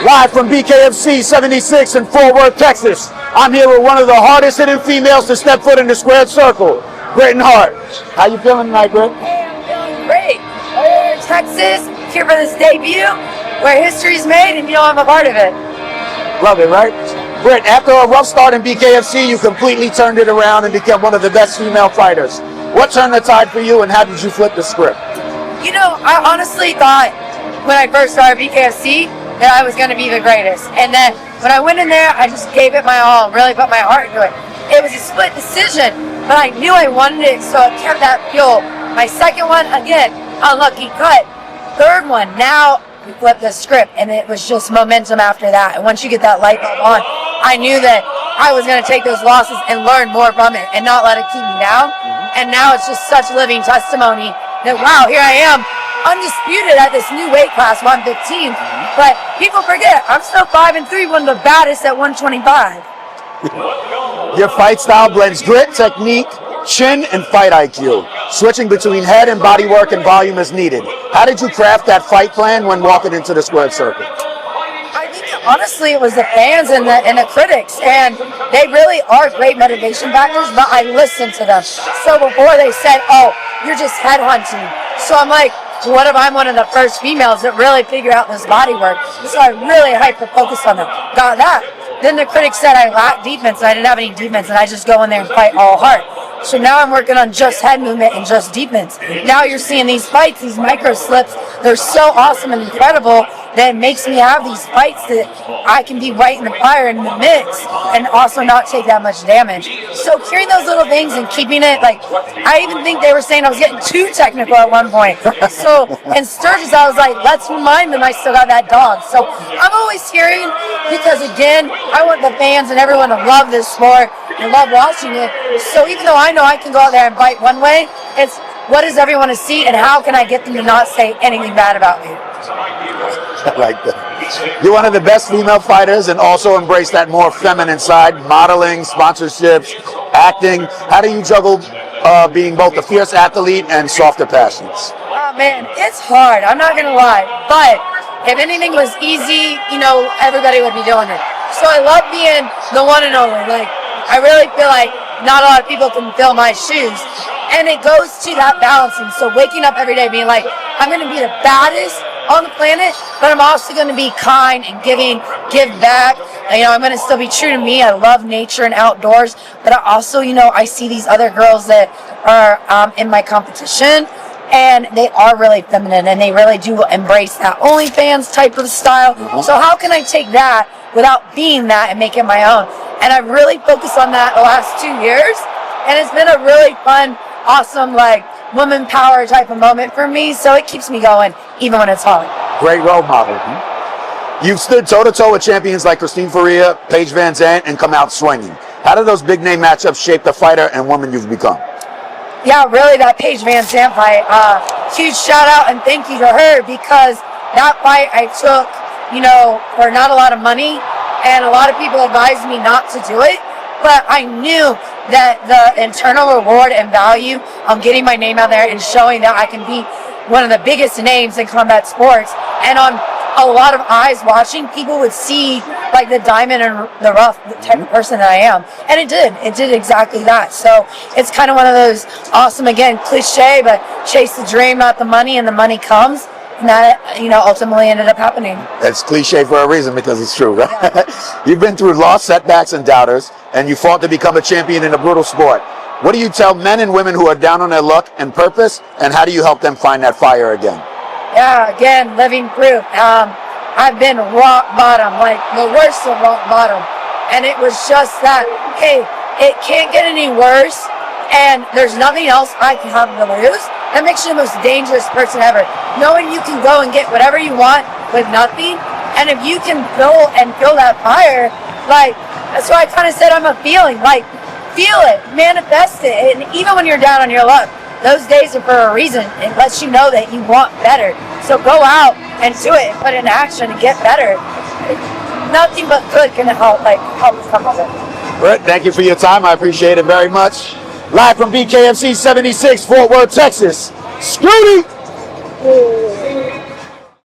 Live from BKFC 76 in Fort Worth, Texas. I'm here with one of the hardest hitting females to step foot in the squared circle, Brit Hart. How you feeling tonight, Brit? Hey, I'm feeling great. We're here in Texas, here for this debut, where history's made, and you know I'm a part of it. Love it, right? Brit, after a rough start in BKFC, you completely turned it around and became one of the best female fighters. What turned the tide for you, and how did you flip the script? You know, I honestly thought when I first started BKFC that I was going to be the greatest. And then when I went in there, I just gave it my all, really put my heart into it. It was a split decision, but I knew I wanted it, so it kept that fuel. My second one, again, unlucky cut. Third one, now we flipped the script, and it was just momentum after that. And once you get that light bulb on, I knew that I was going to take those losses and learn more from it and not let it keep me down. And now it's just such living testimony that, wow, here I am, undisputed at this new weight class, 115. But people forget, I'm still 5'3", one of the baddest at 125. Your fight style blends grit, technique, chin, and fight IQ. Switching between head and body work and volume is needed. How did you craft that fight plan when walking into the squared circle? I think honestly it was the fans and the critics, and they really are great motivation factors, but I listened to them. So before they said, oh, you're just headhunting. So I'm like, what if I'm one of the first females that really figure out this body work? So I really hyper-focused on them. Got that. Then the critics said I lacked defense, and I didn't have any defense, and I just go in there and fight all hard. So now I'm working on just head movement and just defense. Now you're seeing these fights, these micro slips. They're so awesome and incredible that it makes me have these fights that I can be right in the fire in the mix and also not take that much damage. So carrying those little things and keeping it, like, I even think they were saying I was getting too technical at one point. So in Sturgis, I was like, let's remind them I still got that dog. So I'm always hearing, because again, I want the fans and everyone to love this sport and love watching it. So even though I know I can go out there and fight one way, it's what does everyone see and how can I get them to not say anything bad about me? I like that. You're one of the best female fighters and also embrace that more feminine side, modeling, sponsorships, acting. How do you juggle being both a fierce athlete and softer passions? Oh man, it's hard, I'm not gonna lie, but if anything was easy, you know, everybody would be doing it. So I love being the one and only. Like, I really feel like not a lot of people can fill my shoes. And it goes to that balancing. So waking up every day being like, I'm going to be the baddest on the planet, but I'm also going to be kind and give back. You know, I'm going to still be true to me. I love nature and outdoors, but I also, you know, I see these other girls that are in my competition, and they are really feminine, and they really do embrace that OnlyFans type of style. So how can I take that without being that and make it my own? And I've really focused on that the last 2 years, and it's been a really fun, awesome, like, woman power type of moment for me, so it keeps me going even when it's hard. Great role model. You've stood toe-to-toe with champions like Christine Faria, Paige Van Zandt, and come out swinging. How do those big name matchups shape the fighter and woman you've become? Yeah, really, that Paige Van Zandt fight, huge shout out and thank you to her, because that fight I took, you know, for not a lot of money, and a lot of people advised me not to do it, but I knew that the internal reward and value on getting my name out there and showing that I can be one of the biggest names in combat sports, and on a lot of eyes watching, people would see like the diamond and the rough type of person that I am, and it did exactly that. So it's kind of one of those awesome, again, cliche, but chase the dream, not the money, and the money comes. And that, you know, ultimately ended up happening. That's cliche for a reason, because it's true, right? Yeah. You've been through loss, setbacks, and doubters, and you fought to become a champion in a brutal sport. What do you tell men and women who are down on their luck and purpose, and how do you help them find that fire again? Yeah, again, living proof. I've been rock bottom, like the worst of rock bottom. And it was just that, hey, it can't get any worse, and there's nothing else I can have to lose. That makes you the most dangerous person ever. Knowing you can go and get whatever you want with nothing, and if you can feel that fire, like, that's why I kind of said I'm a feeling. Like, feel it, manifest it, and even when you're down on your luck, those days are for a reason. It lets you know that you want better. So go out and do it, and put it in action and get better. Nothing but good can help come of it. Brit, thank you for your time. I appreciate it very much. Live from BKFC 76, Fort Worth, Texas. Scooty!